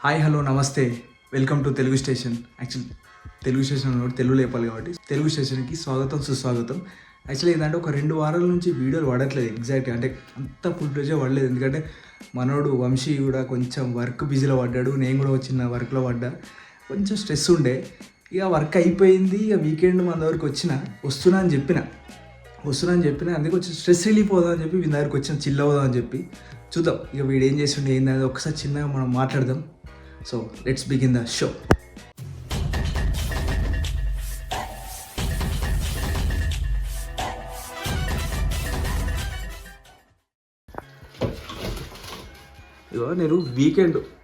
Hi hello నమస్తే, welcome to Telugu station. Actually Telugu station కూడా తెలుగు లేపాలి కాబట్టి తెలుగు స్టేషన్కి స్వాగతం సుస్వాగతం. యాక్చువల్లీ ఏంటంటే ఒక 2 వారాల నుంచి వీడియోలు పడట్లేదు ఎగ్జాక్ట్గా, అంటే అంత ఫుల్ రోజే పడలేదు. ఎందుకంటే మనోడు వంశీ కూడా కొంచెం వర్క్ బిజీలో పడ్డాడు, నేను కూడా చిన్న వర్క్లో పడ్డా, కొంచెం స్ట్రెస్ ఉండే. ఇక వర్క్ అయిపోయింది, ఇక వీకెండ్ మన దగ్గరికి వస్తున్నా అని చెప్పిన అందుకే కొంచెం స్ట్రెస్ రిలీఫ్ అవుదాం అని చెప్పి వీళ్ళ దగ్గరికి వచ్చిన, చిల్ అవుదాం అని చెప్పి. చూద్దాం ఇక వీడు ఏం చేస్తుండే ఏంటనేది ఒకసారి చిన్నగా మనం మాట్లాడదాం. So let's begin the show. ఇగో నేను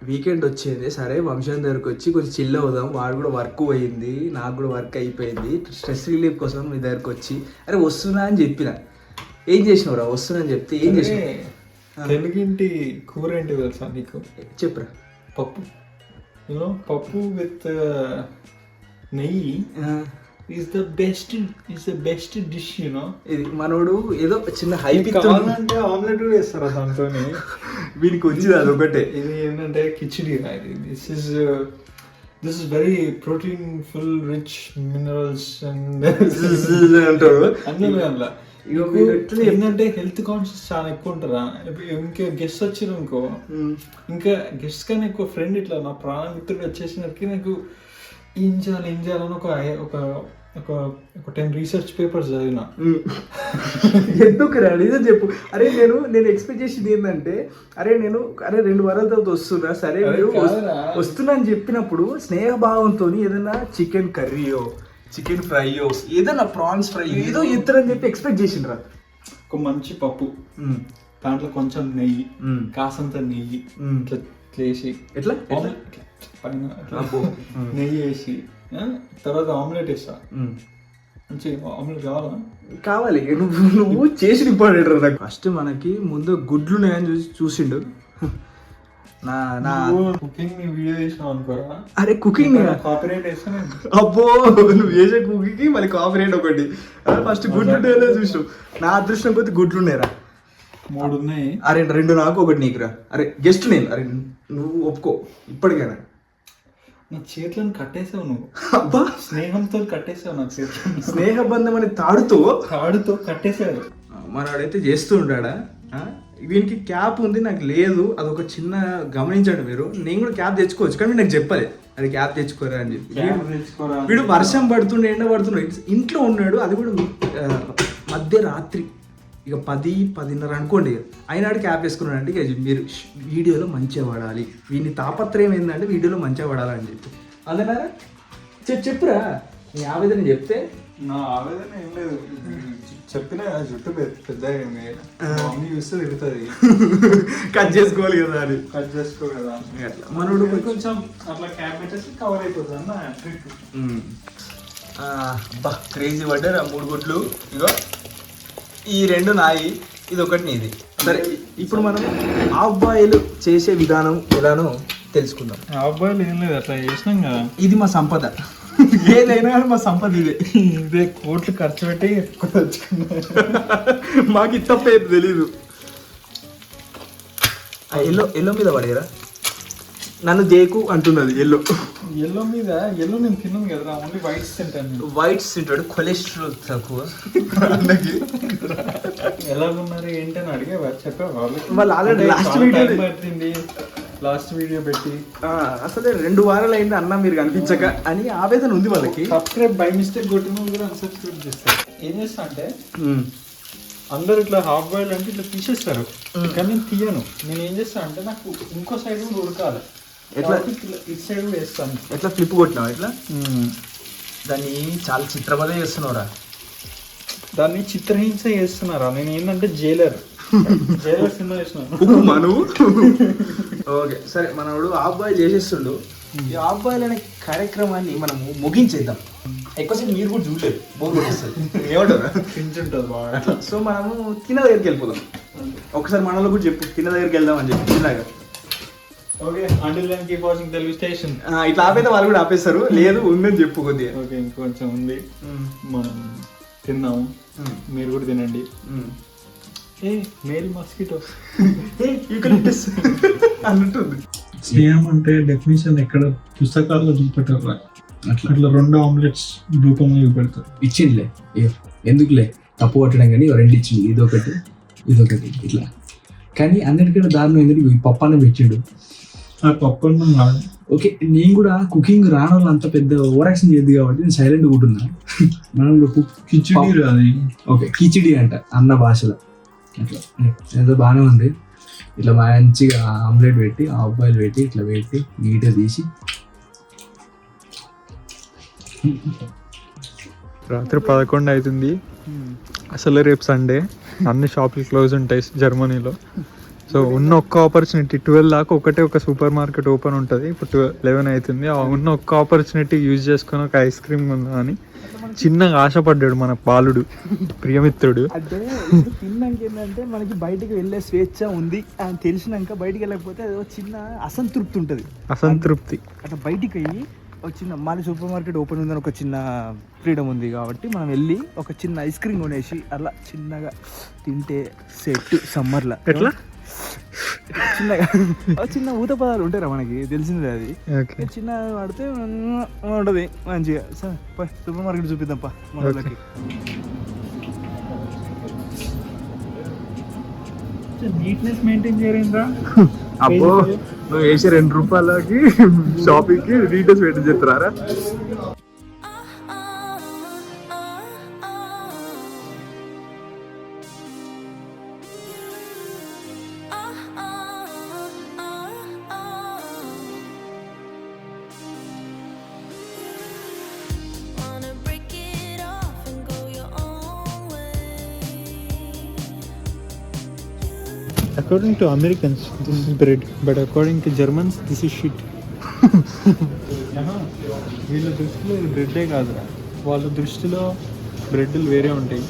వీకెండ్ వచ్చేది, సరే వంశం దగ్గరికి వచ్చి కొంచెం చిల్ అవుదాం, వాడు కూడా వర్క్ పోయింది, నాకు కూడా వర్క్ అయిపోయింది, స్ట్రెస్ రిలీఫ్ కోసం మీ దగ్గరికి వచ్చి అరే వస్తున్నా అని చెప్పిన. ఏం చేసినవురా? వస్తున్నా అని చెప్తే ఏం చేసినావు? తెలుగింటి కూర ఏంటి తెలుసా నీకు? చెప్పురా. పప్పు. పప్పు విత్ నెయ్యి ఈస్ ద బెస్ట్ డిష్. ఇది మనోడు ఏదో చిన్న హైప్ కావాలంటే ఆమ్లెట్ కూడా వేస్తారు దాంతో. వీనికి వచ్చింది అది ఒకటే. ఇది ఏంటంటే khichdi. This is very protein full rich minerals and అంటారు అన్నీ అందులో. ఏంటంటే హెల్త్ కాన్షియస్ చాలా ఎక్కువ ఉంటారా. ఇంకా గెస్ట్ వచ్చారు అనుకో, ఇంకా గెస్ట్ కన్నా ఎక్కువ ఫ్రెండ్ ఇట్లా నా ప్రాణ మిత్రుడు వచ్చేసినకి నాకు ఏం చేయాలని ఒక 10 రీసెర్చ్ పేపర్స్ చదివిన. ఎందుకు రా నిజం చెప్పు. అరే నేను ఎక్స్పెక్ట్ చేసింది ఏంటంటే, అరే 2 వారాల తర్వాత వస్తున్నా, సరే మీరు వస్తున్నా అని చెప్పినప్పుడు స్నేహభావంతో ఏదైనా చికెన్ కర్రీయో చికెన్ ఫ్రైయో ఏదైనా ప్రాన్స్ ఫ్రై ఏదో ఇద్దరని చెప్పి ఎక్స్పెక్ట్ చేసిండ్రా. ఒక మంచి పప్పు, దాంట్లో కొంచెం నెయ్యి, కాసంత నెయ్యి ఇట్లా వేసి, ఎట్లా పైన నెయ్యి వేసి తర్వాత ఆమ్లెట్ వేస్తా. మంచి ఆమ్లెట్ కావాలి. నువ్వు చేసి నింపాడు నాకు. ఫస్ట్ మనకి ముందు గుడ్లు ఉన్నాయని చూసిండు. కుకింగ్ వీడియో చేసినావు అనుకోరా. అరే కుకింగ్ కాపీరైట్ వేస్తాను. అబ్బో, నువ్వు చేసే కుకింగ్ కి మళ్ళీ కాపీరైట్ ఒకటి. ఫస్ట్ గుడ్లు చూసావు. నా అదృష్టం కొద్ది గుడ్లు ఉన్నాయిరా, 3 ఉన్నాయి. అరే 2 నాకు 1 నీకురా. అరే గెస్ట్ నేను. అరే నువ్వు ఒప్పుకో ఇప్పటికైనా. నా చేతులను కట్టేసావు నువ్వు. అబ్బా, స్నేహంతో కట్టేసావు నా చేతులను. స్నేహబంధం అని తాడుతో కట్టేసాడు. మనవాడైతే చేస్తూ ఉంటాడా. వీనికి క్యాప్ ఉంది, నాకు లేదు. అదొక చిన్న గమనించండి మీరు. నేను కూడా క్యాప్ తెచ్చుకోవచ్చు, కానీ నాకు చెప్పాలి అది క్యాప్ తెచ్చుకోరా అని చెప్పి. వీడు వర్షం పడుతుండే, ఎండ పడుతుండే, ఇంట్లో ఉన్నాడు. అది కూడా మధ్యరాత్రి ఇక 10-10:30 అనుకోండి. అయినాడు క్యాప్ వేసుకున్నాడు. అంటే ఇక మీరు వీడియోలో మంచిగా పడాలి, వీని తాపత్రయం ఏంటంటే వీడియోలో మంచిగా పడాలని చెప్పి. అదేనా చెప్పురా నీ ఆవేదన. చెప్తే నా ఆవేదన ఏం లేదు, చెప్పిన జుట్టు పెద్ద చూస్తే తిరుగుతుంది. కట్ చేసుకోవాలి కదా, అది కట్ చేసుకో కదా అట్లా. మనోడు కొంచెం అట్లా క్యాప్ పెట్టేసి కవర్ అయిపోతుంది అన్న ట్రిక్. బా క్రేజీ పడ్డారు ఆ 3 గుడ్లు. ఇగో ఈ 2 నాయి, ఇది ఒకటి నీది. సరే ఇప్పుడు మనం హాఫ్ బాయిల్ చేసే విధానం ఎలానో తెలుసుకుందాం. హాఫ్ బాయిల్ ఏం లేదు, అట్లా చేసినాం కదా. ఇది మా సంపద, ఏదైనా కానీ మా సంపద ఇదే కోట్లు ఖర్చు పెట్టి మాకు ఇది తప్ప ఏది తెలీదు. ఎల్లో మీద పడేరా, నన్ను దేకు అంటున్నది. ఎల్లో మీద నేను తిన్నాను కదా, ఓన్లీ వైట్స్ తింటాను. వైట్స్ తింటాడు, కొలెస్ట్రాల్ తక్కువ. ఎలాగున్నారు ఏంటని అడిగే చెప్పా వాళ్ళు ఆల్రెడీ లాస్ట్ వీడియో పెట్టి అసలే 2 వారాలు అయింది అన్న మీరు కనిపించక అని ఆవేదన ఉంది వాళ్ళకి. సబ్స్క్రైబ్ బై మిస్టేక్ కొట్టిన కూడా అన్సబ్స్క్రైబ్ చేస్తారు. ఏం చేస్తా అంటే అందరు ఇట్లా హాఫ్ బాయిల్ అంటే ఇట్లా తీసేస్తారు, కానీ నేను తీయను. నేను ఏం చేస్తా అంటే నాకు ఇంకో సైడ్ కూడా ఉడకాలి. ఎట్లా ఇటు సైడ్ కూడా వేస్తాను. ఎట్లా ఫ్లిప్ కొట్టినావు ఇట్లా? దాన్ని చాలా చిత్రపద చేస్తున్నావురా. దాన్ని చిత్రహింస చేస్తున్నారా. నేను ఏంటంటే జైలర్ సినిమా చేస్తున్నాను. ఓకే సరే, మనోడు హాఫ్ బాయిల్ చేసేస్తుండు. ఈ హాఫ్ బాయిల్ అనే కార్యక్రమాన్ని మనము ముగించేద్దాం. ఎక్కువసేపు మీరు కూడా చూడలేదు, బోర్ కొట్టేస్తుంది. ఏమంటారు బాగా. సో మనము తిన్న దగ్గరికి వెళ్ళిపోదాం. ఒకసారి మనలో కూడా చెప్పు, తిన్న దగ్గరికి వెళ్దాం అని చెప్పి. ఇలాగా okay, until then keep watching Telugu station. ఇట్లా ఆపైతే వాళ్ళు కూడా ఆపేస్తారు. లేదు ఉందని చెప్పు కొద్దిగా. ఓకే, ఇంకొంచెం ఉంది, మనం తిన్నాము, మీరు కూడా తినండి. మేల్ మస్కిటో యూకలిప్టస్ అన్నట్టుంది. స్నేహం అంటే డెఫినేషన్ ఎక్కడ పుస్తకాల్లో చూపెట్టారు అట్లా 2 ఆమ్లెట్స్ రూపంలో చూపెడతారు. ఇచ్చిందిలే ఎందుకులే తప్పు పట్టడం కానీ 2 ఇచ్చింది, ఇదొకటి ఇట్లా. కానీ అన్నిటికంటే దారుణం ఏంటంటే ఈ పప్పు అన్నం పెట్టిండు. ఆ పప్పు అన్నం కాదు. ఓకే, నేను కూడా కుకింగ్ రాని వాళ్ళు అంత పెద్ద ఓవర్ యాక్షన్ చేయద్దు కాబట్టి నేను సైలెంట్ కూటున్నా. మనం కిచిడి అది ఓకే కిచిడి అంట అన్న భాషలో. అట్లా ఏదో బాగానే ఉంది. ఇట్లా మంచిగా ఆమ్లెట్ పెట్టి ఆఫ్బాయిల్ పెట్టి ఇట్లా పెట్టి నీట్గా తీసి. రాత్రి 11 అవుతుంది. అసలు రేపు సండే, అన్ని షాపులు క్లోజ్ ఉంటాయి జర్మనీలో. సో ఉన్న ఒక్క ఆపర్చునిటీ 12 దాకా ఒక సూపర్ మార్కెట్ ఓపెన్ ఉంటుంది. ఇప్పుడు 11 అవుతుంది. ఉన్న ఒక్క ఆపర్చునిటీ యూజ్ చేసుకొని ఒక ఐస్ క్రీమ్ ఉందా అని చిన్నగా ఆశపడ్డాడు మన బాలుడు ప్రియమిత్రుడు. అంటే తిన్నాక ఏంటంటే మనకి బయటికి వెళ్ళే స్వేచ్ఛ ఉంది అని తెలిసినాక బయటికి వెళ్ళకపోతే అది చిన్న అసంతృప్తి ఉంటుంది. అట్లా బయటికి అయ్యి ఒక చిన్న మాది సూపర్ మార్కెట్ ఓపెన్ ఉందని ఒక చిన్న ఫ్రీడమ్ ఉంది కాబట్టి మనం వెళ్ళి ఒక చిన్న ఐస్ క్రీమ్ కొనేసి అలా చిన్నగా తింటే సెట్. సమ్మర్లో ఎట్లా చిన్నగా చిన్న ఊత పదాలు ఉంటారా మనకి తెలిసిందే. అది చిన్న పడితే ఉంటుంది మంచిగా. సూపర్ మార్కెట్ చూపిద్దాంపా మన వాళ్ళకి. నీట్నెస్ మెయింటైన్ చేయరా? అబ్బో నువ్వు వేసే 2 రూపాయలకి షాపింగ్కి నీట్నెస్ మెయింటైన్ చేస్తారా? According to Americans, this is bread, but according to Germans, this is shit. వీళ్ళ దృష్టిలో ఇది బ్రెడ్డే కాదు, వాళ్ళ దృష్టిలో బ్రెడ్లు వేరే ఉంటాయి.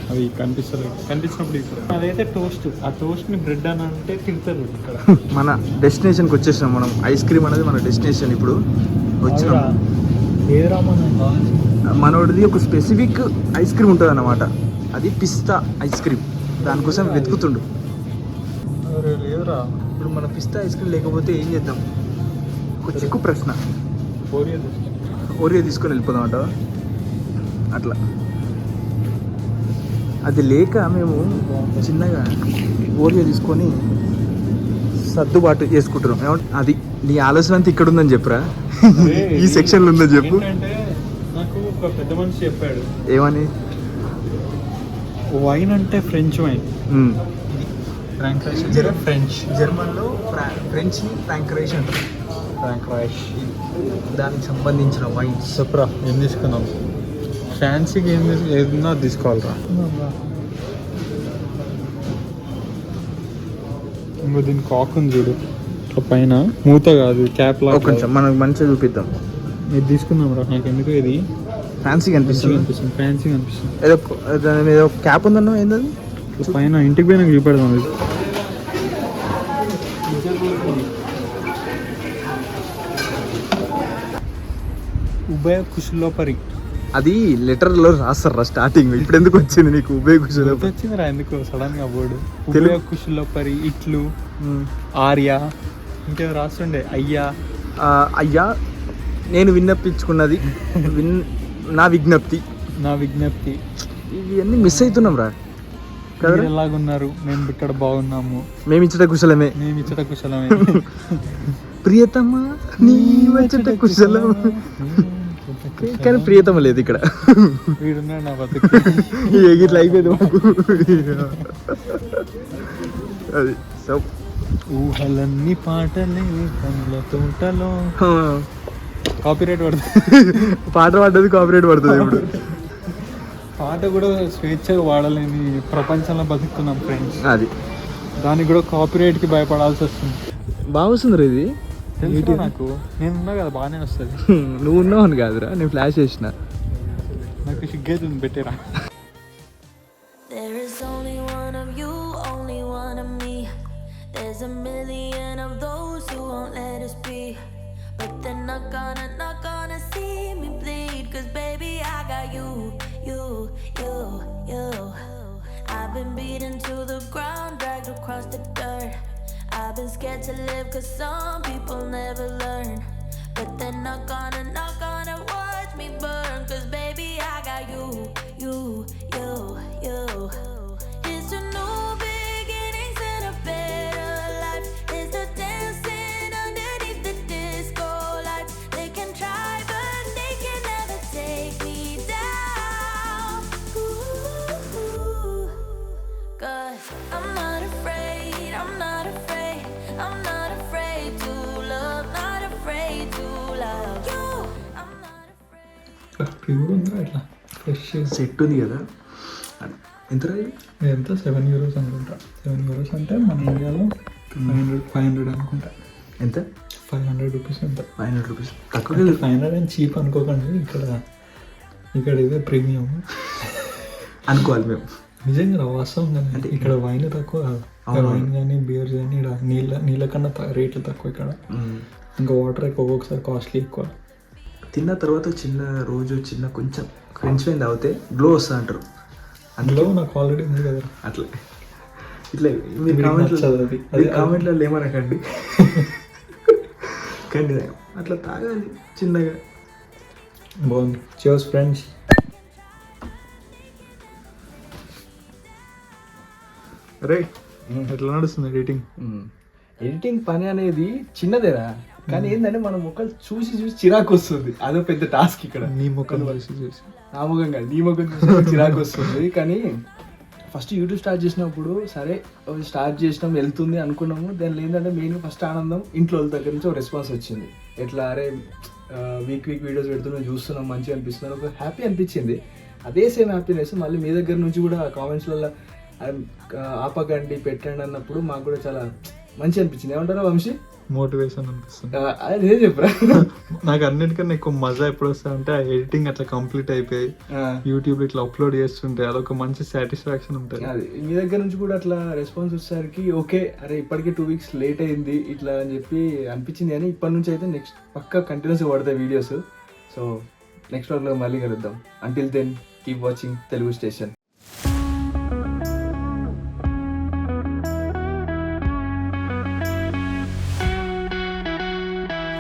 అవి కనిపించినప్పుడు ఇప్పుడు అదైతే టోస్ట్. ఆ టోస్ట్ని బ్రెడ్ అని అంటే తింటారు ఇక్కడ. మన డెస్టినేషన్కి వచ్చేసినాం మనం. ఐస్ క్రీమ్ అనేది మన డెస్టినేషన్. ఇప్పుడు వచ్చినాం. మనోడిది ఒక స్పెసిఫిక్ ఐస్ క్రీమ్ ఉంటుంది అన్నమాట. అది పిస్తా ఐస్ క్రీమ్. దానికోసం వెతుకుతుండు. లేదురా, ఇప్పుడు మన పిస్తా ఐస్ క్రీమ్ లేకపోతే ఏం చేద్దాం? ఒక చిక్కు ప్రశ్న. ఓరియో తీసుకొని వెళ్ళిపోదాం అంట. అట్లా అది లేక మేము చిన్నగా ఓరియో తీసుకొని సర్దుబాటు చేసుకుంటున్నాం. అది నీ ఆలోచన అంతా ఇక్కడ ఉందని చెప్పురా, ఈ సెక్షన్లో ఉందని చెప్పు. నాకు ఒక పెద్ద మనిషి చెప్పాడు. ఏమని? వైన్ అంటే ఫ్రెంచ్ వైన్. ఫ్రెంచ్ జర్మన్లో ఫ్రెంచ్ని ఫ్రాంక్రైష్ అంటారు. ఫ్రాంక్రైష్ దానికి సంబంధించిన వైన్. చెప్పరా ఏం తీసుకున్నాం? ఫ్యాన్సీకి ఏదన్నా తీసుకోవాలరా. ఇంకో దీని కాక్ ఉంది చూడు, ఇట్లా పైన మూత కాదు క్యాప్ లా. కొంచెం మనకు మంచిగా చూపిద్దాం. ఇది తీసుకుందాం రా. నాకు ఎందుకు ఇది ఫ్యాన్సీగా అనిపిస్తుంది. ఫ్యాన్సీగా అనిపిస్తుంది. ఏదో క్యాప్ ఉందన్నా ఏంటది పైన. ఇంటికి పోయినా చూపెడదాం. ఇది ఉభయ కుశలోపరి. అది లెటర్లో రాస్తారా స్టార్టింగ్. ఇప్పుడు ఎందుకు వచ్చింది నీకు ఉభయ కుశలోపరి? వచ్చిందిరా ఎందుకు సడన్ గా బోర్డు. ఉభయ కుశలోపరి ఇట్లు ఆర్య ఇంకేమో రాస్తుండే. అయ్యా నేను విన్నపించుకున్నది నా విజ్ఞప్తి. ఇవన్నీ మిస్ అవుతున్నాం రా. ఎలాగున్నారు? మేము ఇక్కడ బాగున్నాము. మేము ఇచ్చట కుశలమే. ప్రియతమా నీ వచ్చట కుశలం. కానీ ప్రియతమ లేదు ఇక్కడ. వీడున్నాడు నా ఇట్లా అయిపోయింది మాకు. అది ఊహలన్నీ పాటలే కనుల తోటలో. కాపీరైట్ పడుతుంది. పాట పడ్డది కాపీరైట్ పడుతుంది. ఇప్పుడు పాట కూడా స్వేచ్ఛగా వాడలేని ప్రపంచంలో బతుకుతున్నాం ఫ్రెండ్స్. అది దానికి కూడా కాపీరైట్కి భయపడాల్సి వస్తుంది. బాగా వస్తుంది రా ఇది. నాకు నేనున్నా కదా బాగానే వస్తుంది. నువ్వు ఉన్నావు అని కాదురా, నేను ఫ్లాష్ చేసిన. నాకు సిగ్గైతుంది పెట్టేరా. I've been beaten to the ground, dragged across the dirt. I've been scared to live 'cause some people people never learn, but they're not gonna watch me burn. 'Cause baby, I got you. It's a new beginnings and a better life. It's the dancing underneath the disco lights. They can try, but they can never take me down. Ooh, 'cause I'm not afraid, I'm not afraid, I'm not afraid to love, not afraid to love you. I'm not afraid. Pure ఉందా ఇట్లా fresh. Set ఉంది కదా, ఎంత రాదు ఎంత €7 అనుకుంటా. €7 అంటే మన ఇండియాలో 500 అనుకుంటా. ఎంత? ₹500 ఎంత. ₹500 తక్కువ. 500 అని చీప్ అనుకోకండి, ఇక్కడ ఇదే ప్రీమియం అనుకోవాలి మేము. నిజంగా వాస్తవం కానీ అంటే ఇక్కడ వైన్ తక్కువ కాదు. వైన్ కానీ బియర్ కానీ ఇక్కడ నీళ్ళ కన్నా రేట్లు తక్కువ ఇక్కడ. ఇంకా వాటర్ ఎక్కువ, ఒక్కొక్కసారి కాస్ట్లీ ఎక్కువ. తిన్న తర్వాత చిన్న కొంచెం ఫ్రెంచ్ వైన్ తాగితే గ్లో వస్తా అంటారు. అందులో నాకు ఆల్రెడీ ఉంది కదా. అట్లా ఇట్లా మీరు కామెంట్లో ఏమనకండి కండి అట్లా తాగాలి చిన్నగా. బాగుంది. Cheers friends. అరే ఎట్లా నడుస్తుంది ఎడిటింగ్ పని అనేది చిన్నదేరా, కానీ ఏంటంటే మన ముఖాలు చూసి చిరాకు వస్తుంది. అదో పెద్ద టాస్క్ ఇక్కడ. నీ ముఖం చూసి నా ముఖం కాదు, నీ ముఖం చూసి చిరాకు వస్తుంది. కానీ ఫస్ట్ యూట్యూబ్ స్టార్ట్ చేసినప్పుడు సరే స్టార్ట్ చేసినాం వెళ్తుంది అనుకున్నాము. దానిలో ఏంటంటే మెయిన్ ఫస్ట్ ఆనందం ఇంట్లో వాళ్ళ దగ్గర నుంచి ఒక రెస్పాన్స్ వచ్చింది. ఎట్లా అరే వీక్ వీడియోస్ పెడుతున్నాం, చూస్తున్నాం, మంచిగా అనిపిస్తున్నాం, ఒక హ్యాపీ అనిపించింది. అదే సేమ్ హ్యాపీనెస్ మళ్ళీ మీ దగ్గర నుంచి కూడా కామెంట్స్లలో ఆపకండి పెట్టండి అన్నప్పుడు మాకు కూడా చాలా మంచి అనిపించింది. ఏమంటారా వంశీ? మోటివేషన్ అనిపిస్తుంది. అదే చెప్పరా. నాకు అన్నిటికన్నా ఎక్కువ మజా ఎప్పుడు వస్తా అంటే ఆ ఎడిటింగ్ అట్లా కంప్లీట్ అయిపోయి యూట్యూబ్ ఇట్లా అప్లోడ్ చేస్తుంటే అదొక మంచి సాటిస్ఫాక్షన్ ఉంటుంది. అది మీ దగ్గర నుంచి కూడా అట్లా రెస్పాన్స్ వచ్చేసరికి ఓకే అరే ఇప్పటికే 2 weeks లేట్ అయింది ఇట్లా అని చెప్పి అనిపించింది. కానీ ఇప్పటి నుంచి అయితే నెక్స్ట్ పక్కా కంటిన్యూస్గా పడతాయి వీడియోస్. సో నెక్స్ట్ వ్లాగ్లో మళ్ళీ కలుద్దాం. Until then keep watching Telugu station.